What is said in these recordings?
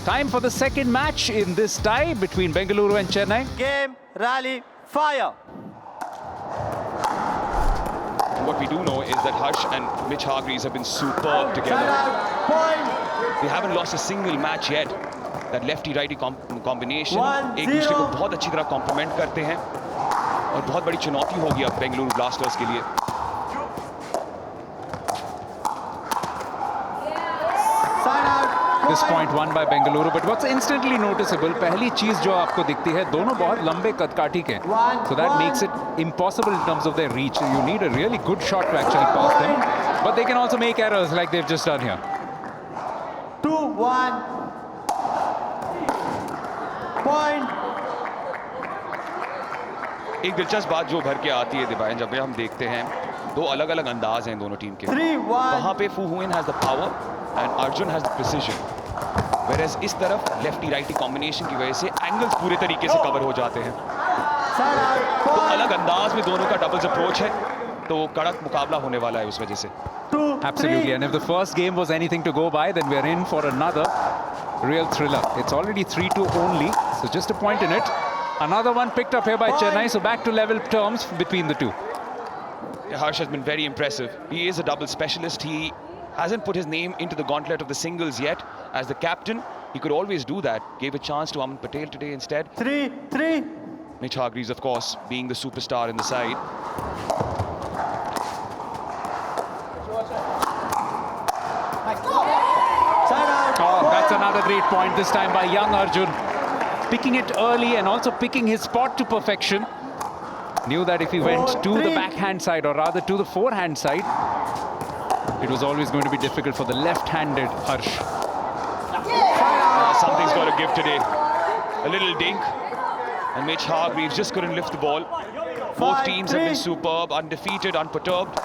Time for the second match in this tie between Bengaluru and Chennai. Game, rally, fire. What we do know is that Harsh and Mitch Hargreaves have been superb together. They haven't lost a single match yet. That lefty-righty combination एक दूसरे को बहुत अच्छी तरह complement करते हैं और बहुत बड़ी चुनौती होगी अब बेंगलुरु ब्लास्टर्स के लिए. This point won by Bengaluru, but what's instantly noticeable, पहली चीज जो आपको दिखती है, दोनों बहुत लंबे कदकाठी के, so that makes it impossible in terms of their reach. You need a really good shot to actually pass them, but they can also make errors like they've just done here. 2-1 point. एक दिलचस्प बात जो भर के आती है दिवायन, जब हम देखते हैं दो अलग-अलग अंदाज हैं दोनों टीम के. 3-1. वहाँ पे Fu Huin has the power and Arjun has the precision. Whereas इस तरफ लेफ्टी राइटी कॉम्बिनेशन की वजह से एंगल्स पूरे तरीके से कवर हो जाते हैं. तो अलग अंदाज में दोनों का डबल्स अप्रोच है, तो कड़क मुकाबला होने वाला है उस वजह से. Absolutely, and if the first game was anything to go by, then we're in for another real thriller. It's already 3-2 only, so just a point in it. Another one picked up here by Chennai, so back to level terms between the two. Harsh has been very impressive. He is a double specialist. He hasn't put his name into the gauntlet of the singles yet. As the captain, he could always do that. Gave a chance to Aman Patel today instead. 3-3. Mitch Hargreaves, of course, being the superstar in the side. Oh, that's another great point, this time by young Arjun. Picking it early and also picking his spot to perfection. Knew that if he went to the backhand side, or rather to the forehand side, it was always going to be difficult for the left-handed Harsh. Something's got to give today. A little dink. And Mitch Hargreaves just couldn't lift the ball. Both teams have been superb, undefeated, unperturbed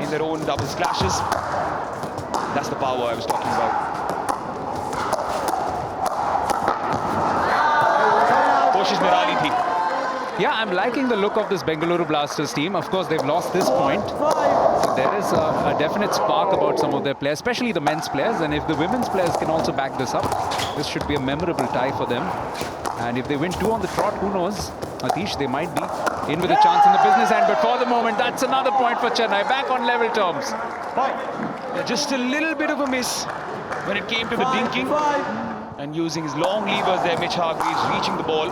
in their own doubles clashes. That's the power I was talking about. Koshish Nirali thi. Yeah, I'm liking the look of this Bengaluru Blasters team. Of course, they've lost this point. So there is a definite spark about some of their players, especially the men's players. And if the women's players can also back this up, this should be a memorable tie for them. And if they win 2 on the trot, who knows? Atish, they might be in with a chance in the business end. But for the moment, that's another point for Chennai. Back on level terms. Just a little bit of a miss when it came to the dinking. And using his long levers there, Mitch Hargreaves reaching the ball.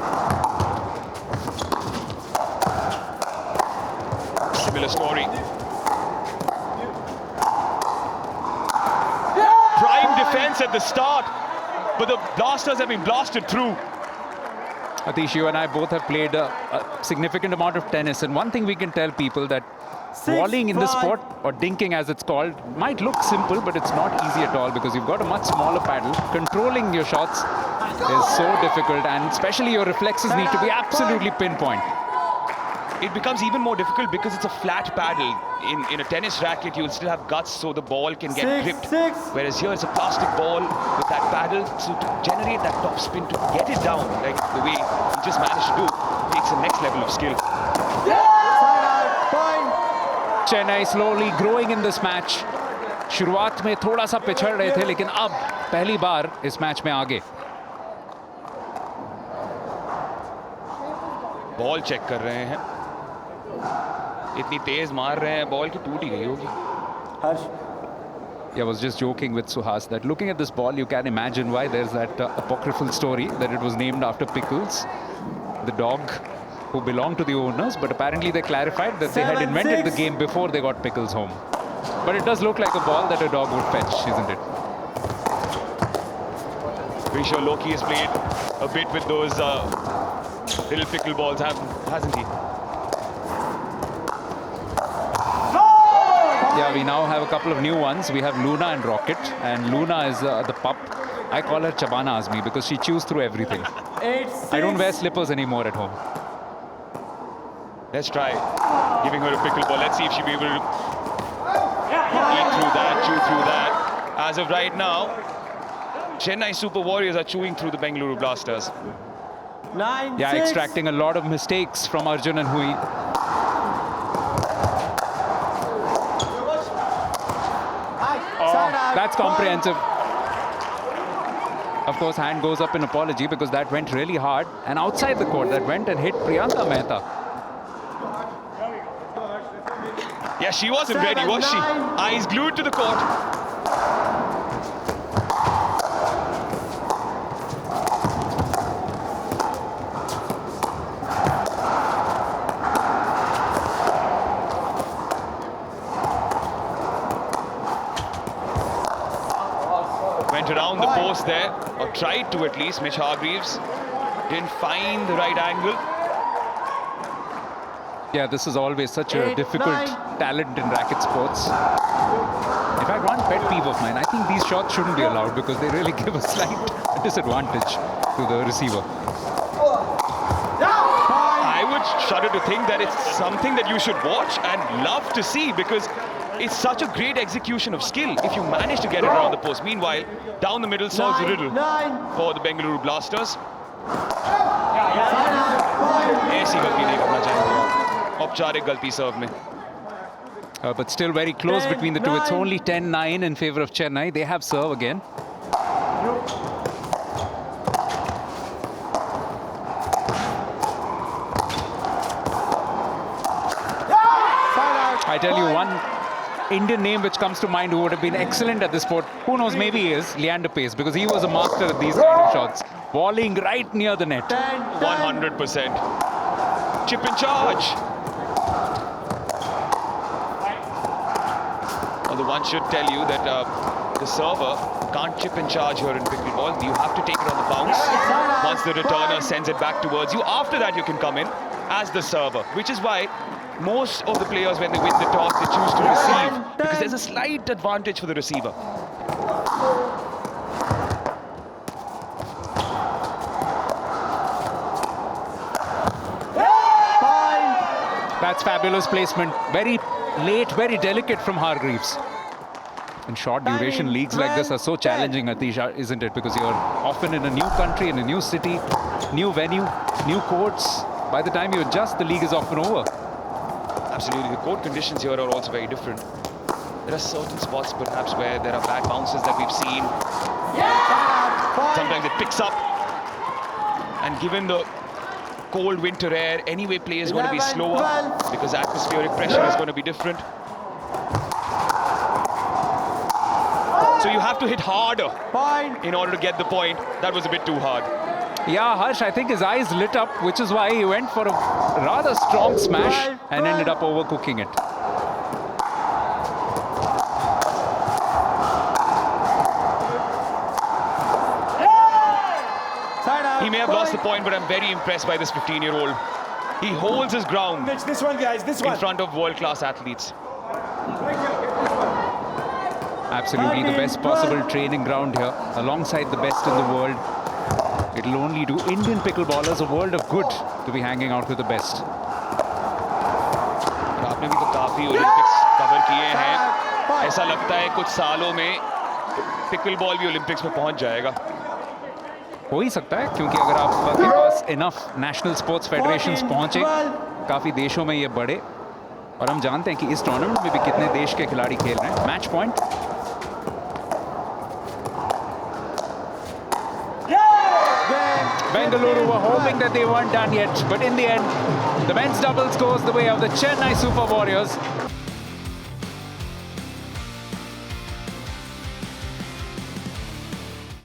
Similar story. Prime defense at the start, but the Blasters have been blasted through. Atish, you and I both have played a significant amount of tennis, and one thing we can tell people that volleying in the sport, or dinking as it's called, might look simple, but it's not easy at all because you've got a much smaller paddle. Controlling your shots is so difficult, and especially your reflexes need to be absolutely pinpoint. It becomes even more difficult because it's a flat paddle. In a tennis racket, you'll still have guts so the ball can get gripped. Whereas here it's a plastic ball with that paddle, so to generate that top spin, to get it down, like the way he just managed to do, takes the next level of skill. Chennai slowly growing in this match. शुरुआत में थोड़ा सा पिछड़ रहे थे, लेकिन अब पहली बार इस मैच में आगे. बॉल चेक कर रहे हैं. इतनी तेज मार रहे हैं, बॉल की टूट ही गई होगी. Yeah, I was just joking with Suhas that looking at this ball, you can imagine why there's that apocryphal story that it was named after Pickles, the dog who belonged to the owners, but apparently they clarified that they had invented the game before they got Pickles home. But it does look like a ball that a dog would fetch, isn't it? Pretty sure Loki has played a bit with those little pickle balls, hasn't he? Yeah, we now have a couple of new ones. We have Luna and Rocket, and Luna is the pup. I call her Chabana Azmi because she chews through everything. I don't wear slippers anymore at home. Let's try giving her a pickle ball. Let's see if she'll be able to eat through that, chew through that. As of right now, Chennai Super Warriors are chewing through the Bengaluru Blasters. 9-6. Yeah, extracting a lot of mistakes from Arjun and Hui. Oh, that's comprehensive. Of course, hand goes up in apology because that went really hard. And outside the court, that went and hit Priyanka Mehta. Yeah, she wasn't ready, was she? Eyes glued to the court. Went around the post there, or tried to at least. Mitch Hargreaves didn't find the right angle. Yeah, this is always such a difficult talent in racket sports. In fact, one pet peeve of mine, I think these shots shouldn't be allowed because they really give a slight disadvantage to the receiver. I would shudder to think that it's something that you should watch and love to see because it's such a great execution of skill if you manage to get it around the post. Meanwhile, down the middle solves the riddle for the Bengaluru Blasters. ऐसी गलती नहीं करना चाहेंगे औपचारिक गलती सर्व में. But still very close between the two. It's only 10-9 in favor of Chennai. They have serve again. I tell you, one Indian name which comes to mind who would have been excellent at this sport, who knows, maybe he is Leander Pace, because he was a master at these kind of shots. Volleying right near the net. 100%. Chip in charge. Although one should tell you that the server can't chip in charge here in pickleball. You have to take it on the bounce. Once the returner sends it back towards you, after that you can come in as the server, which is why most of the players, when they win the toss, they choose to receive because there's a slight advantage for the receiver. That's fabulous placement. Very late, very delicate from Hargreaves. And short duration leagues like this are so challenging, Atish, isn't it? Because you're often in a new country, in a new city, new venue, new courts. By the time you adjust, the league is often over. Absolutely. The court conditions here are also very different. There are certain spots perhaps where there are bad bounces that we've seen. Sometimes it picks up. And given the cold winter air, anyway play is going to be slower because atmospheric pressure is going to be different. So you have to hit harder in order to get the point. That was a bit too hard. Yeah, Harsh, I think his eyes lit up, which is why he went for a rather strong smash and ended up overcooking it. He may have lost the point, but I'm very impressed by this 15-year-old. He holds his ground This one, guys, this one. in front of world-class athletes. Absolutely the best possible training ground here, alongside the best in the world. It'll only do Indian pickleballers a world of good to be hanging out with the best. आपने भी तो काफी Olympics cover किए हैं. ऐसा लगता है कुछ सालों में पिकलबॉल भी ओलंपिक्स में पहुंच जाएगा. हो ही सकता है, क्योंकि अगर आपके पास इनफ नेशनल स्पोर्ट्स फेडरेशंस पहुंचे, काफी देशों में ये बढ़े, और हम जानते हैं कि इस टूर्नामेंट में भी कितने देश के खिलाड़ी खेल रहे हैं. Match point. Bengaluru were hoping that they weren't done yet, but in the end, the men's doubles goes the way of the Chennai Super Warriors.